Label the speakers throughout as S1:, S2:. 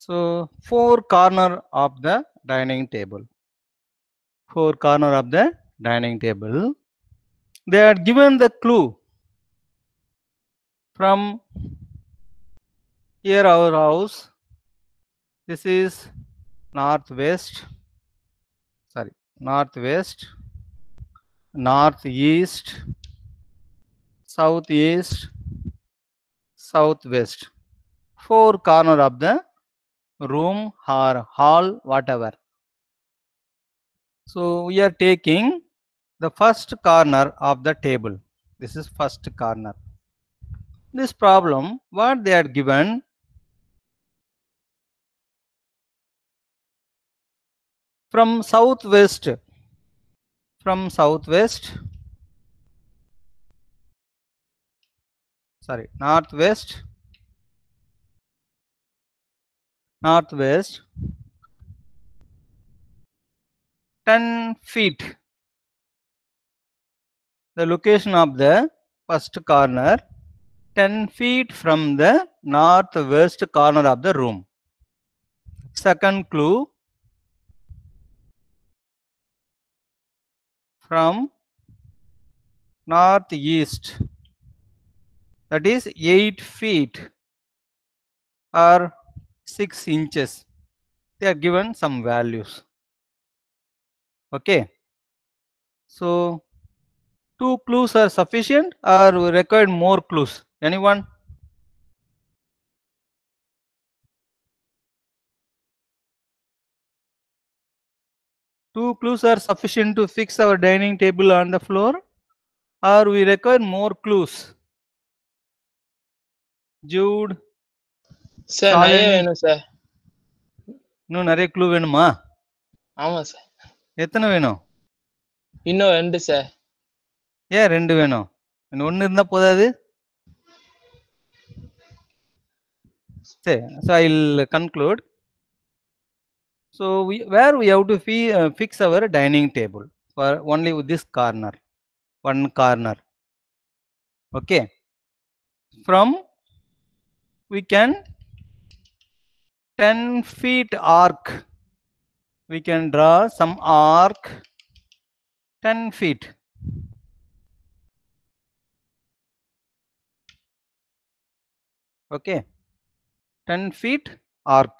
S1: So four corner of the dining table. Four corner of the dining table. They are given the clue from here our house. This is northwest. Sorry, northwest, northeast, southeast, southwest. Four corner of the room or hall, whatever. So we are taking the first corner of the table. This is first corner. This problem, what they are given, from southwest, sorry, northwest, 10 feet. The location of the first corner, 10 feet from the northwest corner of the room. Second clue, from northeast, that is 8 feet or 6 inches. They are given some values. Okay. So two clues are sufficient or we require more clues? Anyone? Two clues are sufficient to fix our dining table on the floor or we require more clues? Jude,
S2: sir நிறைய
S1: Shalini,
S2: வேணும் sir.
S1: இன்னும் நிறைய clue வேணுமா?
S2: ஆமா sir.
S1: எத்தனை வேணும்?
S2: இன்னும் 2 sir.
S1: ஏன் 2 வேணும்? இன்னும் 1 இருந்தா போதாது? சரி, so I'll conclude. So where we have to fix our dining table for only with this corner, one corner. Okay. From we can 10 feet arc. We can draw some arc 10 feet. Okay. 10 feet arc.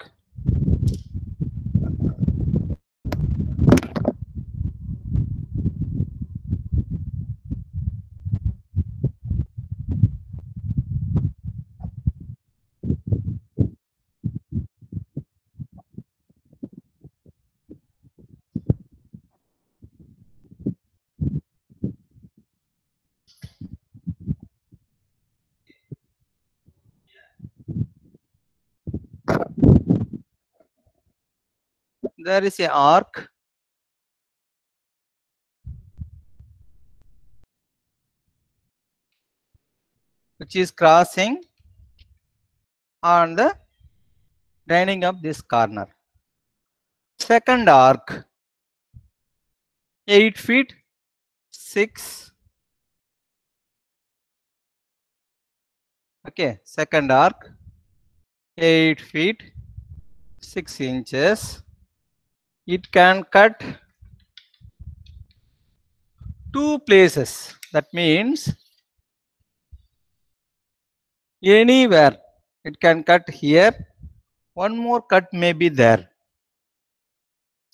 S1: There is a arc which is crossing on the dining of this corner. Second arc 8 feet 6. Okay, second arc 8 feet 6 inches. It can cut 2 places. That means anywhere it can cut here. One more cut may be there.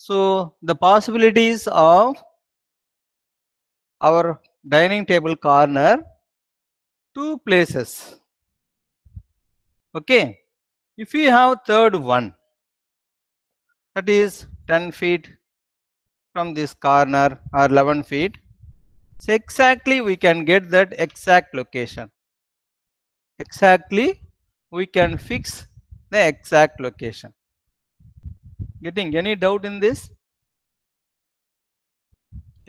S1: So the possibilities of our dining table corner, 2 places. Okay. If we have third one, that is 10 feet from this corner or 11 feet, so exactly we can get that exact location. Exactly we can fix the exact location. Getting any doubt in this?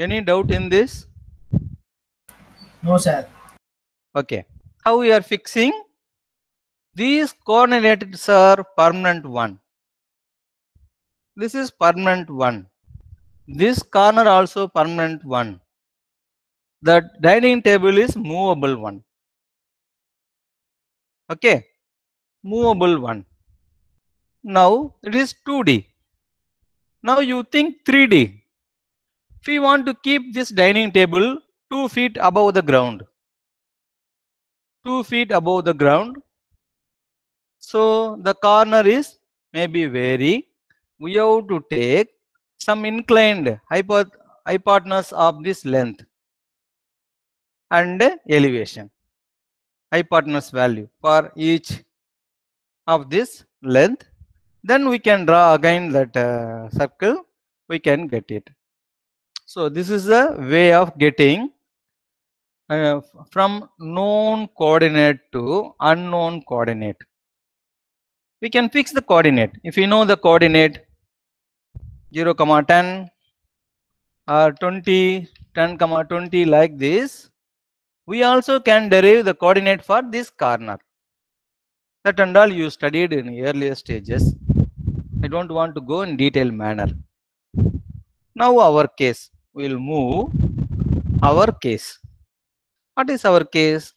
S1: Any doubt in this?
S3: No, sir.
S1: Okay. How we are fixing? These coordinates are permanent one. This is permanent one. This corner also permanent one. The dining table is movable one. Okay. Movable one. Now it is 2D. Now you think 3D. If we want to keep this dining table 2 feet above the ground, 2 feet above the ground, so the corner is maybe vary. We have to take some inclined hypotenuse of this length and elevation, hypotenuse value for each of this length. Then we can draw again that circle, we can get it. So this is a way of getting from known coordinate to unknown coordinate. We can fix the coordinate. If we know the coordinate 0, 10 or 20, 10, 20 like this, we also can derive the coordinate for this corner. That and all you studied in earlier stages. I don't want to go in detailed manner. Now our case, we will move our case. What is our case?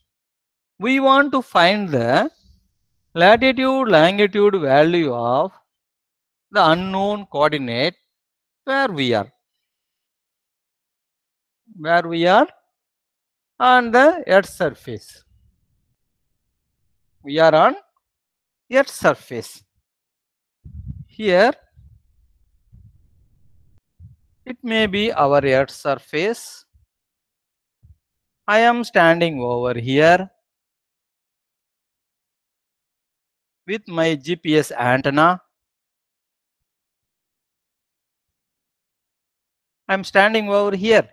S1: We want to find the latitude, longitude value of the unknown coordinate where we are. Where we are on the Earth surface. We are on Earth surface. Here it may be our Earth surface. I am standing over here with my GPS antenna. I am standing over here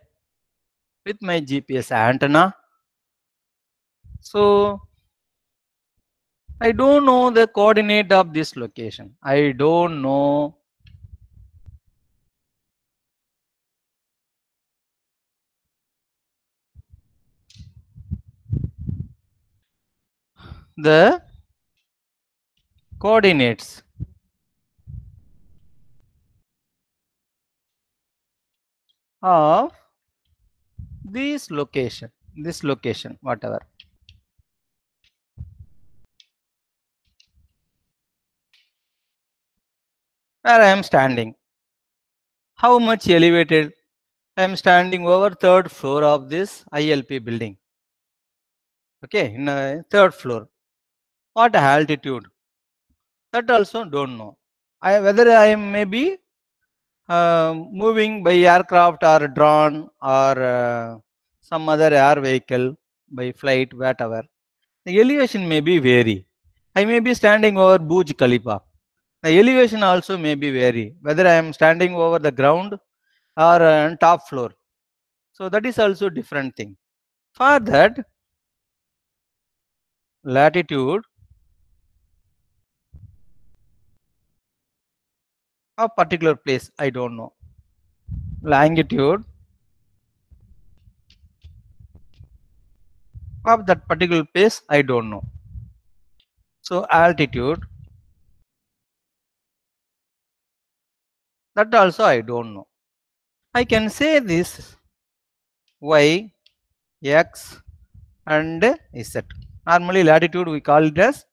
S1: with my GPS antenna. So I don't know the coordinate of this location. I don't know the coordinates of this location, whatever. Where I am standing. How much elevated? I am standing over 3rd floor of this ILP building. Okay, in a 3rd floor. What altitude? That also don't know. Whether I am maybe moving by aircraft or drone or some other air vehicle by flight, whatever. The elevation may be vary. I may be standing over Burj Khalifa. The elevation also may be vary. Whether I am standing over the ground or on top floor. So that is also different thing. For that, latitude of particular place, I don't know. Longitude of that particular place, I don't know. So altitude, that also I don't know. I can say this y, x and z. Normally latitude we call it as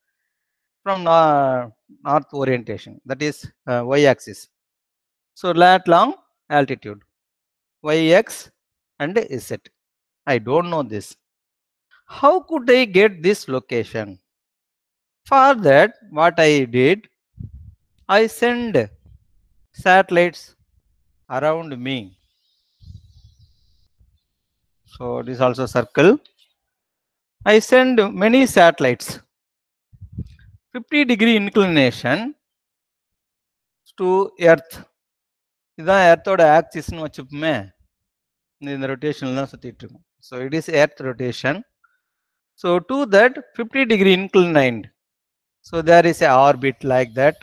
S1: from north orientation, that is y axis. So lat long altitude, yx and z. I don't know this. How could I get this location? For that, what I did, I send satellites around me. So this also circle. I send many satellites. 50-degree inclination to Earth. இதுதான் எர்த்தோட ஆக்சிஸ்னு வச்சுப்போமே, இந்த ரொட்டேஷன்ல தான் சுத்திட்டு இருக்கும். So it is Earth rotation. So to that 50-degree inclined. So there is a orbit like that.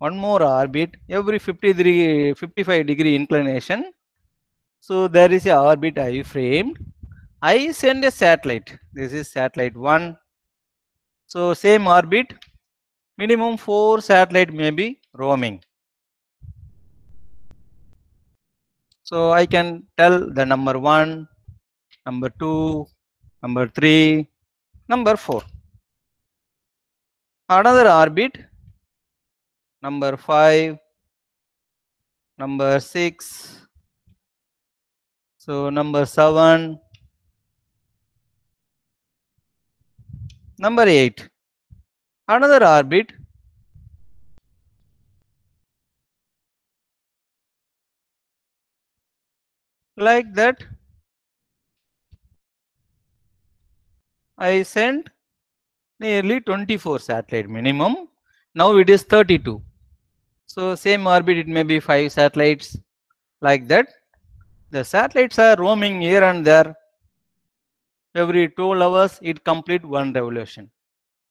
S1: One more orbit every 55-degree inclination. So there is a orbit I framed. I send a satellite. This is satellite 1. So same orbit. Minimum 4 satellite may be roaming. So I can tell the number 1, number 2, number 3, number 4. Another orbit number 5, number 6, so number 7, number 8. Another orbit, like that. I sent nearly 24 satellite minimum. Now it is 32. So same orbit, it may be 5 satellites, like that. The satellites are roaming here and there. Every 12 hours it complete one revolution.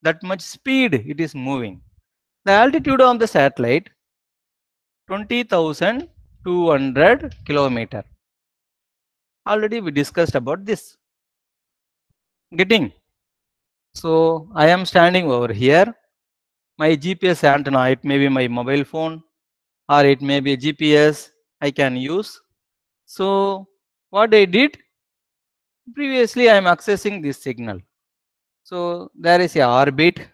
S1: That much speed it is moving. The altitude of the satellite 20,200 kilometer. Already we discussed about this. Getting. So I am standing over here. My GPS antenna, it may be my mobile phone or it may be GPS I can use. So what I did, previously I am accessing this signal. So there is a orbit.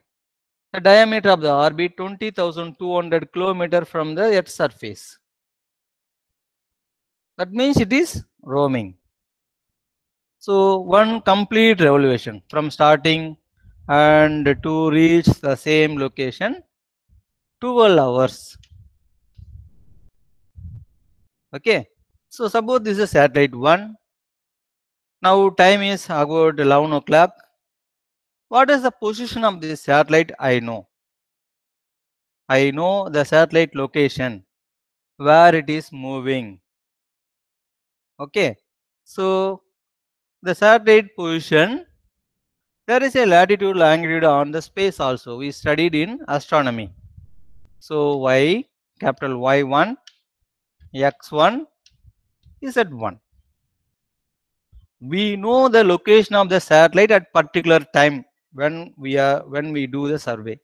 S1: The diameter of the orbit 20,200 kilometer from the Earth's surface. That means it is roaming. So one complete revolution from starting and to reach the same location 12 hours. Okay. So suppose this is satellite 1. Now time is about 11 o'clock. What is the position of this satellite? I know. I know the satellite location, where it is moving. Okay. So the satellite position, there is a latitude longitude on the space also. We studied in astronomy. So y, capital Y1, X1, Z1. We know the location of the satellite at particular time when we do the survey.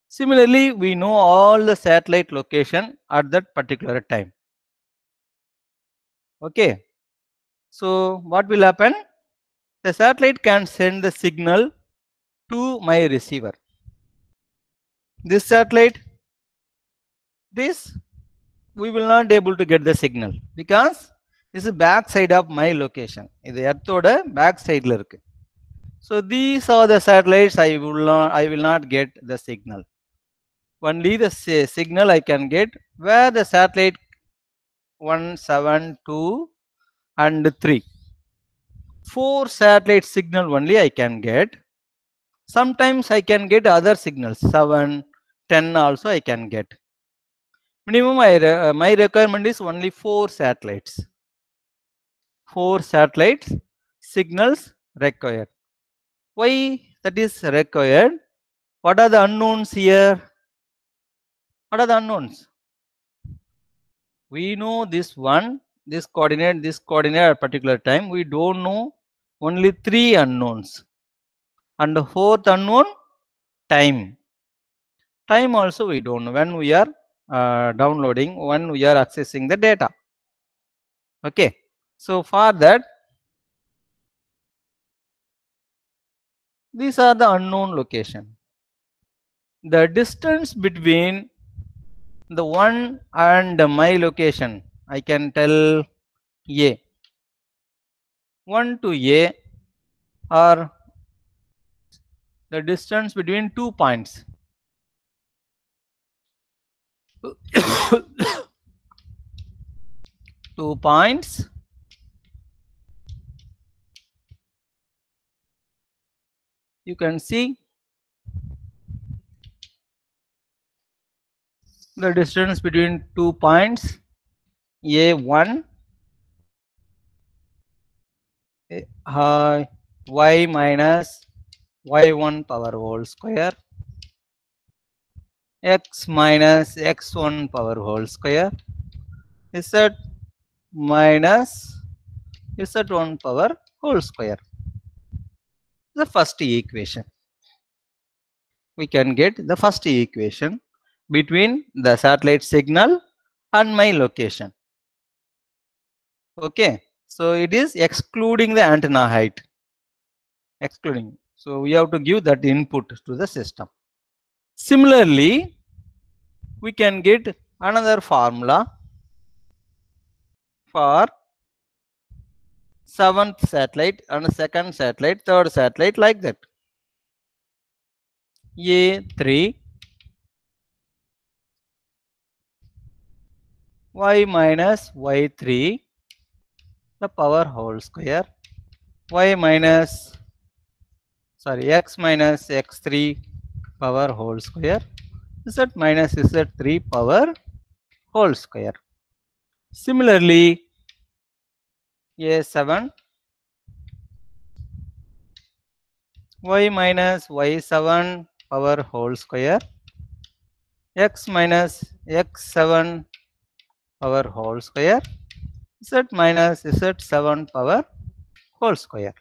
S1: Similarly, we know all the satellite location at that particular time. Okay. So what will happen? The satellite can send the signal to my receiver. This satellite, this we will not able to get the signal because this is back side of my location. This Earth oda back side la irukku. So these are the satellites I will not get the signal. Only the signal I can get where the satellite 1, 7, 2 and 3. 4 satellite signal only I can get. Sometimes I can get other signals, 7, 10 also I can get. Minimum my requirement is only 4 satellites. 4 satellites signals required. Why that is required? What are the unknowns here? What are the unknowns? We know this one, this coordinate at a particular time. We don't know only 3 unknowns. And the 4th unknown, time. Time also we don't know when we are downloading, when we are accessing the data. Okay. So for that, these are the unknown location. The distance between the one and my location, I can tell A. 1 to A, or the distance between 2 points. Two points. You can see the distance between 2 points A1 y minus y1 power whole square x minus x1 power whole square z minus z1 power whole square. The first equation. We can get the first equation between the satellite signal and my location. Okay. So it is excluding the antenna height. Excluding. So we have to give that input to the system. Similarly, we can get another formula for 7th satellite and 2nd satellite, 3rd satellite, like that. A3 y minus y3 the power whole square, y minus x minus x3 power whole square, z minus z3 power whole square. Similarly, A7 y minus y7 power whole square, x minus x7 power whole square, z minus z7 power whole square.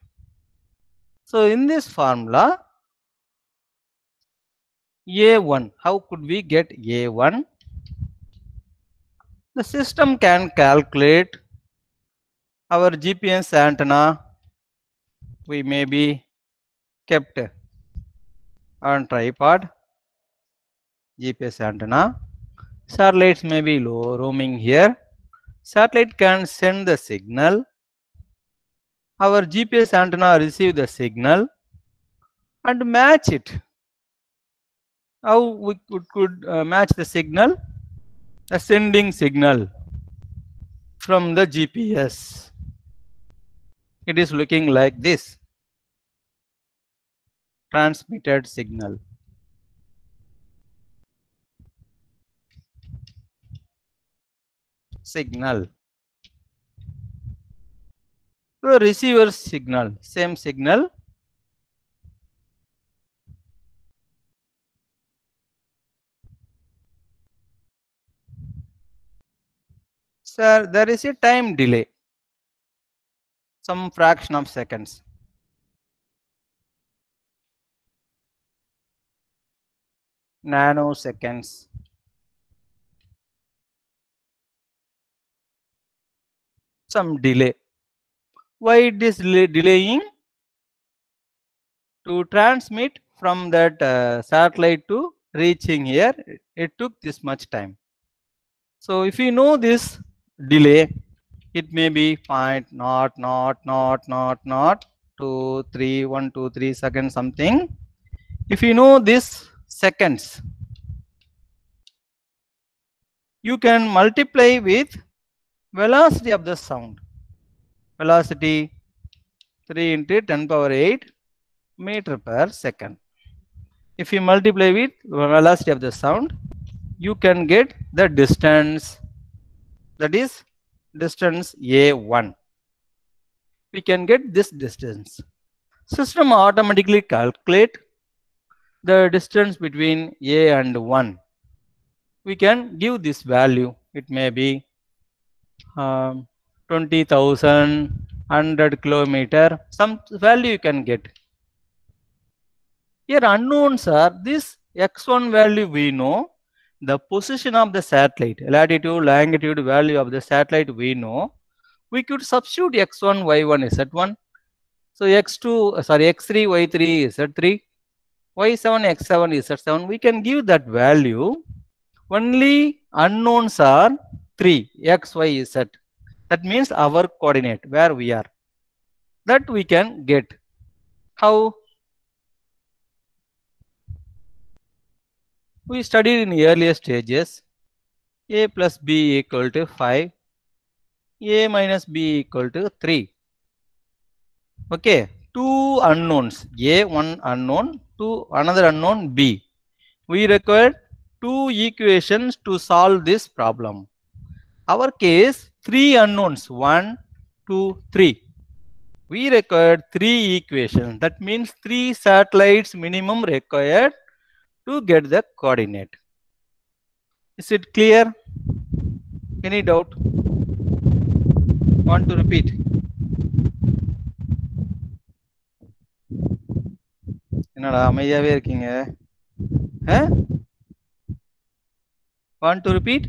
S1: So in this formula, A1, how could we get A1? The system can calculate our GPS antenna. We may be kept on tripod, GPS antenna. Satellites may be low roaming here. Satellite can send the signal. Our GPS antenna receive the signal and match it. How we could match the signal? A sending signal from the GPS. It is looking like this. Transmitted signal. Signal. The receiver signal, same signal. Sir, there is a time delay, some fraction of seconds. Nanoseconds. Some delay. Why it is delaying? To transmit from that satellite to reaching here, it took this much time. So if you know this delay, it may be 0.000023123 seconds something. If you know this seconds, you can multiply with velocity of the sound. Velocity 3 into 10 power 8 meter per second. If you multiply with velocity of the sound, you can get the distance, that is distance A1. We can get this distance. System automatically calculate the distance between A and 1. We can give this value. It may be 20,000, 100 kilometer, some value you can get. Here unknowns are this x1 value we know, the position of the satellite, latitude, longitude value of the satellite we know. We could substitute x1, y1 z1. So x2, sorry, x3, y3 z3, y7, x7 z7. We can give that value. Only unknowns are 3, x, y, z. That means our coordinate, where we are. That we can get. How? We studied in earlier stages. A plus b equal to 5. A minus b equal to 3. Okay. Two unknowns. A, one unknown. Two, another unknown, b. We require two equations to solve this problem. Our case, three unknowns. 1, 2, 3. We required three equations. That means 3 satellites minimum required to get the coordinate. Is it clear? Any doubt? Want to repeat? என்னடா அமைதியாவே இருக்கீங்க? Want to repeat?